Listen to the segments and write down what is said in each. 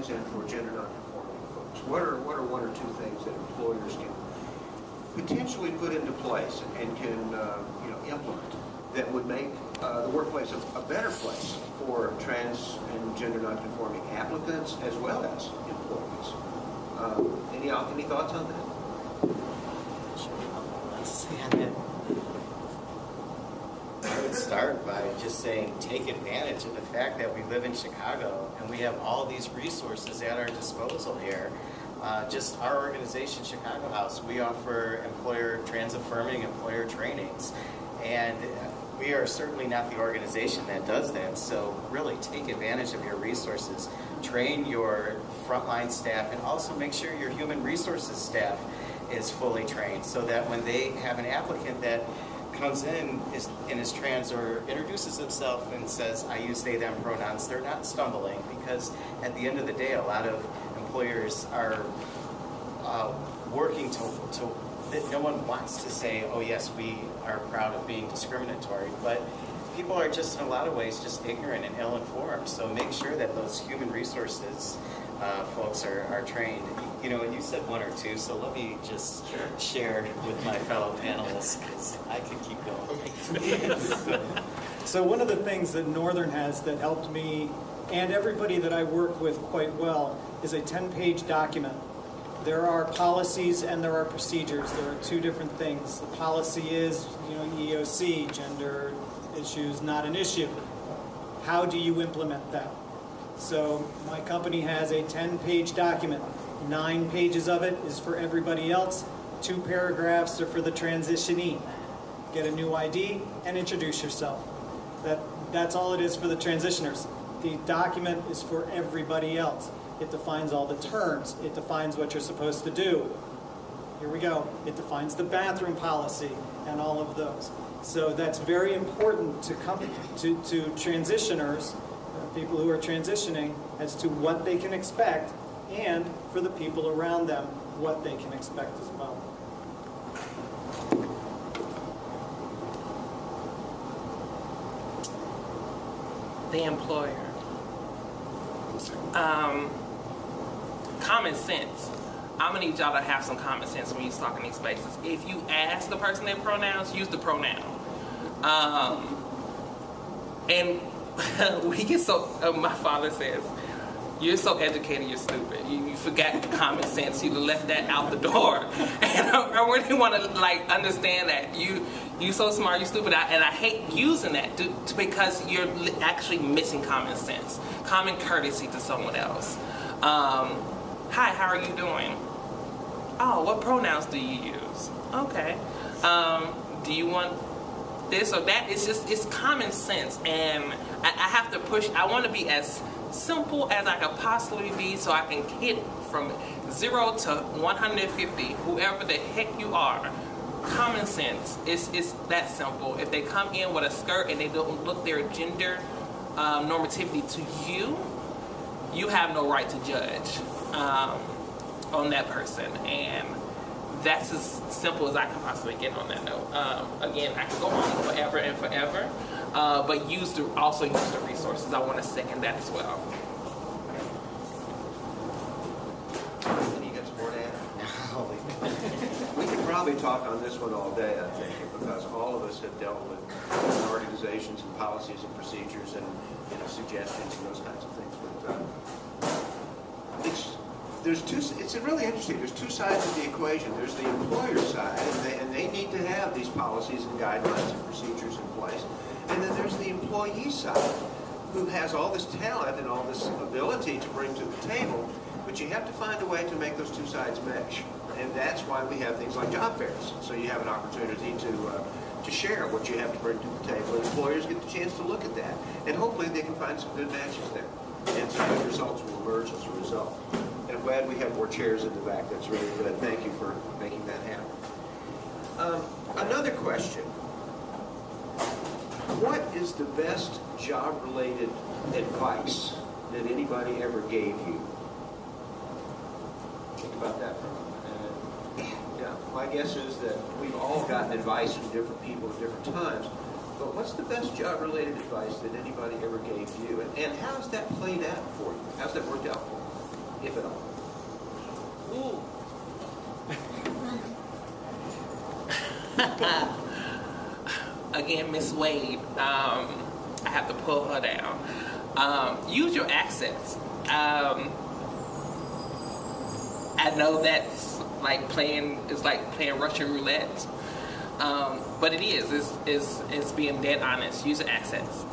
trans and for gender nonconforming folks? What are one or two things that employers can potentially put into place and can implement that would make the workplace a better place for trans and gender nonconforming applicants as well as employees? Any thoughts on that? I would start by just saying take advantage of the fact that we live in Chicago and we have all these resources at our disposal here. Just our organization, Chicago House, we offer trans-affirming employer trainings, and we are certainly not the organization that does that, so really take advantage of your resources. Train your frontline staff, and also make sure your human resources staff is fully trained, so that when they have an applicant that comes in is trans or introduces himself and says, I use they, them pronouns, they're not stumbling, because at the end of the day, a lot of employers are working to that no one wants to say, oh yes, we are proud of being discriminatory, but people are just in a lot of ways just ignorant and ill-informed, so make sure that those human resources folks are trained. You know, and you said one or two, so let me just share with my fellow panelists, because I could keep going. So one of the things that Northern has that helped me and everybody that I work with quite well is a 10-page document. There are policies and there are procedures. There are two different things. The policy is, EOC, gender issues, not an issue. How do you implement that? So my company has a 10-page document. 9 pages of it is for everybody else. 2 paragraphs are for the transitionee. Get a new ID and introduce yourself. That's all it is for the transitioners. The document is for everybody else. It defines all the terms. It defines what you're supposed to do. Here we go. It defines the bathroom policy and all of those. So that's very important to transitioners, people who are transitioning, as to what they can expect, and for the people around them, what they can expect as well. The employer. Common sense. I'm gonna need y'all to have some common sense when you're talking these spaces. If you ask the person their pronouns, use the pronoun. And we get so, my father says, you're so educated, you're stupid. You forgot common sense. You left that out the door. And I really want to understand that. You so smart, you stupid. And I hate using that because you're actually missing common sense. Common courtesy to someone else. Hi, how are you doing? Oh, what pronouns do you use? Okay. Do you want this or that? It's common sense. And I have to push, I want to be as simple as I could possibly be so I can hit from 0 to 150, whoever the heck you are. Common sense, it's that simple. If they come in with a skirt and they don't look their gender normativity to you, you have no right to judge on that person. And that's as simple as I can possibly get on that note. Again, I could go on forever and forever, but also use the resources. I want to second that as well. You got some more to add? We could probably talk on this one all day, I think, because all of us have dealt with organizations and policies and procedures and suggestions and those kinds of things. But it's really interesting. There's two sides of the equation. There's the employer side, and they need to have these policies and guidelines and procedures in place. And then there's the employee side, who has all this talent and all this ability to bring to the table, but you have to find a way to make those two sides mesh. And that's why we have things like job fairs. So you have an opportunity to share what you have to bring to the table. And employers get the chance to look at that. And hopefully they can find some good matches there. And some good results will emerge as a result. And I'm glad we have more chairs in the back. That's really good. Thank you for making that happen. Another question. What is the best job-related advice that anybody ever gave you? Think about that for a moment. My guess is that we've all gotten advice from different people at different times. But what's the best job-related advice that anybody ever gave you? And how's that played out for you? How's that worked out for you? if at all? Ooh. Again, Miss Wade, I have to pull her down. Use your accents. I know that's like playing Russian roulette, but it is being dead honest. Use your accents.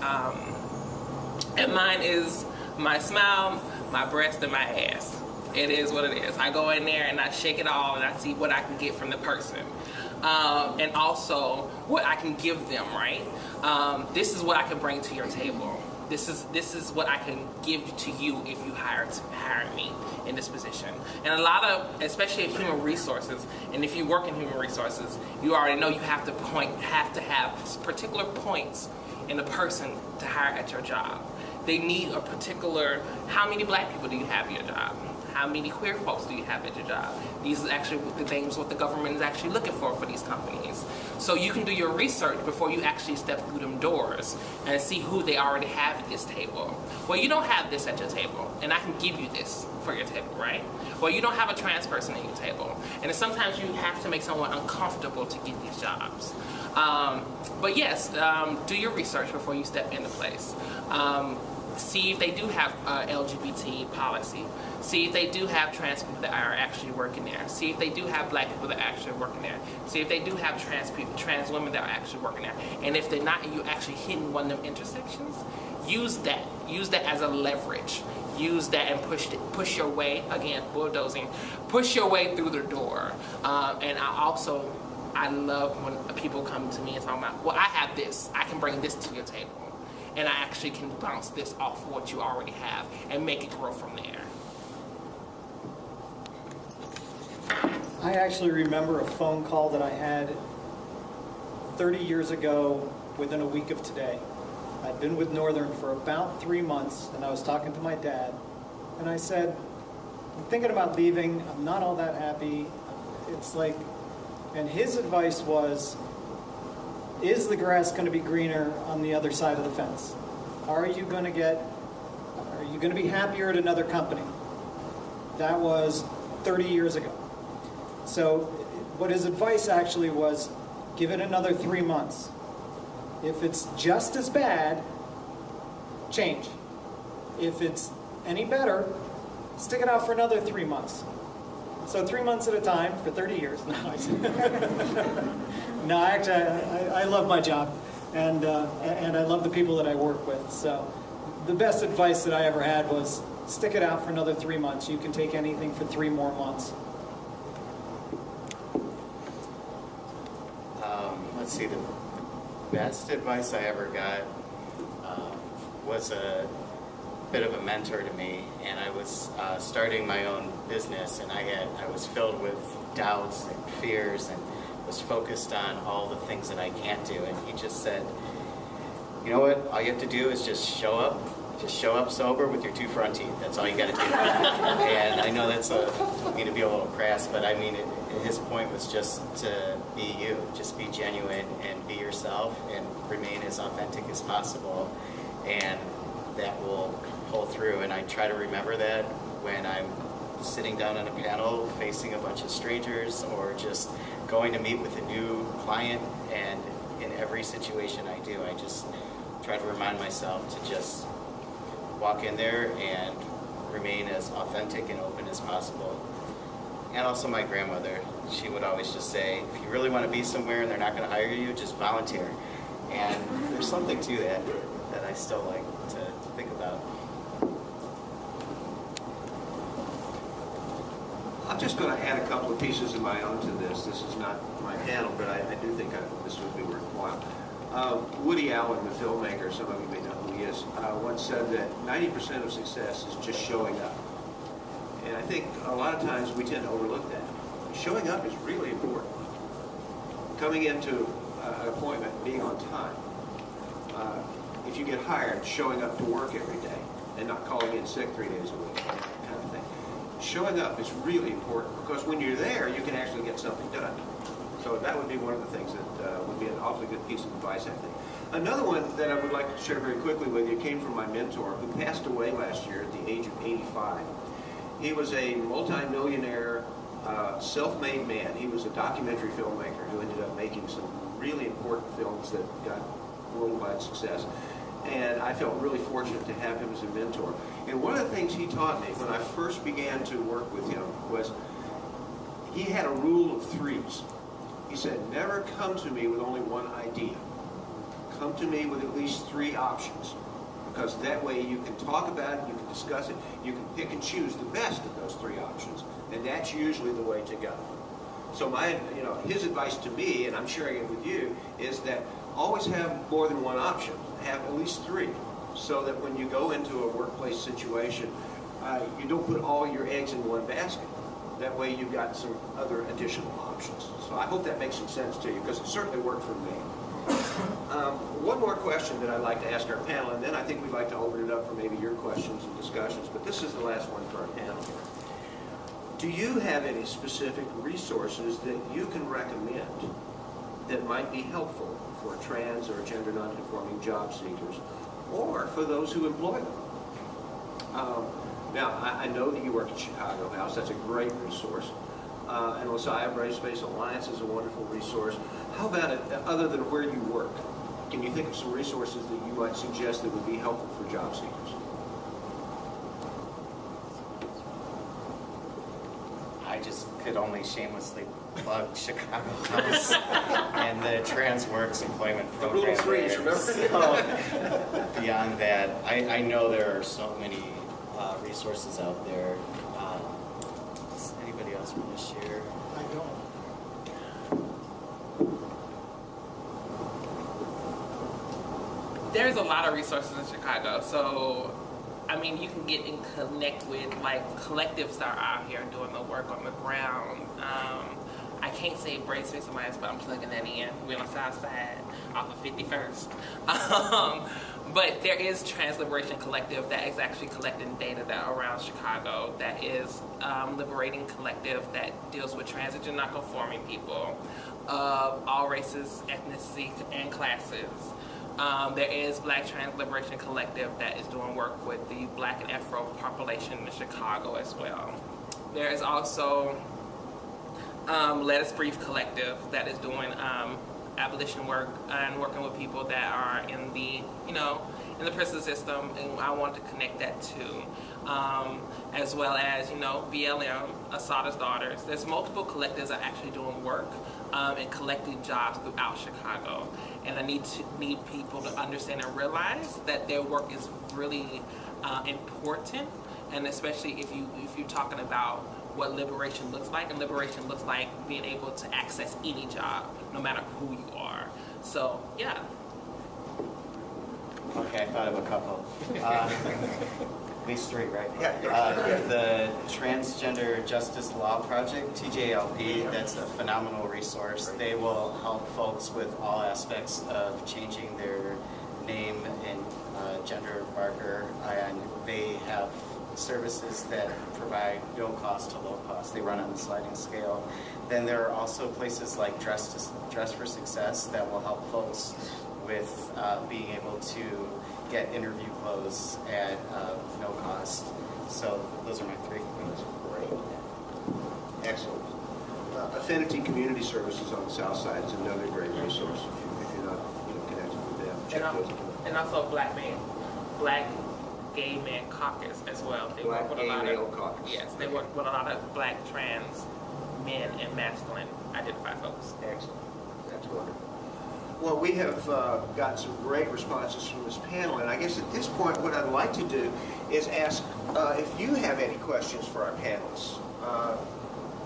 And mine is my smile, my breast, and my ass. It is what it is. I go in there and I shake it all and I see what I can get from the person. And also what I can give them, right? This is what I can bring to your table. This is what I can give to you if you hire me in this position. And a lot of, especially in human resources, and if you work in human resources, you already know you have to have particular points in a person to hire at your job. They need a particular, how many black people do you have at your job? How many queer folks do you have at your job? These are actually the things what the government is actually looking for these companies. So you can do your research before you actually step through them doors and see who they already have at this table. Well, you don't have this at your table, and I can give you this for your table, right? Well, you don't have a trans person at your table. And sometimes you have to make someone uncomfortable to get these jobs. But yes, do your research before you step into place. See if they do have LGBT policy. See if they do have trans people that are actually working there. See if they do have black people that are actually working there. See if they do have trans women that are actually working there. And if they're not, and you're actually hitting one of them intersections, use that. Use that as a leverage. Use that and push your way, again, bulldozing, push your way through the door. And I love when people come to me and talk about, well, I have this. I can bring this to your table. And I actually can bounce this off what you already have and make it grow from there. I actually remember a phone call that I had 30 years ago within a week of today. I'd been with Northern for about 3 months, and I was talking to my dad, and I said, I'm thinking about leaving. I'm not all that happy. It's like, and his advice was, is the grass going to be greener on the other side of the fence? Are you going to be happier at another company? That was 30 years ago. So what his advice actually was, give it another 3 months. If it's just as bad, change. If it's any better, stick it out for another 3 months. So 3 months at a time for 30 years. No, actually, I love my job, and I love the people that I work with. So the best advice that I ever had was stick it out for another 3 months. You can take anything for 3 more months. Let's see, the best advice I ever got was a bit of a mentor to me, and I was starting my own business, and I was filled with doubts and fears and was focused on all the things that I can't do. And he just said, you know what, all you have to do is just show up sober with your 2 front teeth. That's all you got to do. And I know that's going to be a little crass, but I mean, his point was just to be you, just be genuine and be yourself and remain as authentic as possible. And that will pull through. And I try to remember that when I'm sitting down on a panel facing a bunch of strangers or just going to meet with a new client, and in every situation I do, I just try to remind myself to just walk in there and remain as authentic and open as possible. And also my grandmother, she would always just say, if you really want to be somewhere and they're not going to hire you, just volunteer. And there's something to that I still like to think about. I'm just going to add a couple of pieces of my own to this. This is not my panel, but I do think this would be worthwhile. Woody Allen, the filmmaker, some of you may know who he is, once said that 90% of success is just showing up. And I think a lot of times we tend to overlook that. Showing up is really important. Coming into an appointment, being on time. If you get hired, showing up to work every day and not calling in sick 3 days a week, kind of thing. Showing up is really important because when you're there, you can actually get something done. So that would be one of the things that would be an awfully good piece of advice, I think. Another one that I would like to share very quickly with you came from my mentor who passed away last year at the age of 85. He was a multi-millionaire, self-made man. He was a documentary filmmaker who ended up making some really important films that got worldwide success. And I felt really fortunate to have him as a mentor. And one of the things he taught me when I first began to work with him was he had a rule of threes. He said, never come to me with only one idea. Come to me with at least 3 options. Because that way you can talk about it, you can discuss it, you can pick and choose the best of those 3 options. And that's usually the way to go. So his advice to me, and I'm sharing it with you, is that always have more than one option. Have at least 3. So that when you go into a workplace situation, you don't put all your eggs in one basket. That way you've got some other additional options. So I hope that makes some sense to you, because it certainly worked for me. One more question that I'd like to ask our panel, and then I think we'd like to open it up for maybe your questions and discussions, but this is the last one for our panel here. Do you have any specific resources that you can recommend that might be helpful for trans or gender nonconforming job seekers, or for those who employ them? Now, I know that you work at Chicago House. That's a great resource. And Messiah Brave Space Alliance is a wonderful resource. How about it, other than where you work? Can you think of some resources that you might suggest that would be helpful for job seekers? I just could only shamelessly plug Chicago House and the Trans WERQ employment The program. rule of threes, remember? So, beyond that, I know there are so many resources out there. Does anybody else want to share? I don't. There's a lot of resources in Chicago, so I mean, you can get and connect with like collectives that are out here doing the work on the ground. I can't say Brave Space Alliance, but I'm plugging that in. We're on the south side off of 51st. But there is Trans Liberation Collective that is actually collecting data that around Chicago. That is Liberating Collective that deals with trans and nonconforming people of all races, ethnicity, and classes. There is Black Trans Liberation Collective that is doing work with the Black and Afro population in Chicago as well. There is also Let Us Breathe Collective that is doing abolition work and working with people that are in the, in the prison system, and I want to connect that too. As well as, BLM, Asada's Daughters. There's multiple collectives that are actually doing work and collecting jobs throughout Chicago. And I need people to understand and realize that their work is really important, and especially if you're talking about what liberation looks like, and liberation looks like being able to access any job, no matter who you are. So, yeah. Okay, I thought of a couple. At least 3, right? Yeah. The Transgender Justice Law Project, TJLP, that's a phenomenal resource. They will help folks with all aspects of changing their name and gender marker, and they have services that provide no cost to low cost. They run on the sliding scale. Then there are also places like Dress for Success that will help folks with being able to get interview clothes at no cost. So those are my 3. Great. Excellent. Affinity Community Services on the South Side is another great resource if you're not connected with them. Check those out. And also Black Gay Man Caucus as well. They Black work with Gay a lot Male of Caucus. Yes, they work with a lot of Black trans men and masculine identified folks. Excellent. That's wonderful. Well, we have got some great responses from this panel, and I guess at this point what I'd like to do is ask if you have any questions for our panelists.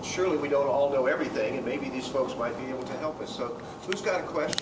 Surely we don't all know everything, and maybe these folks might be able to help us. So who's got a question?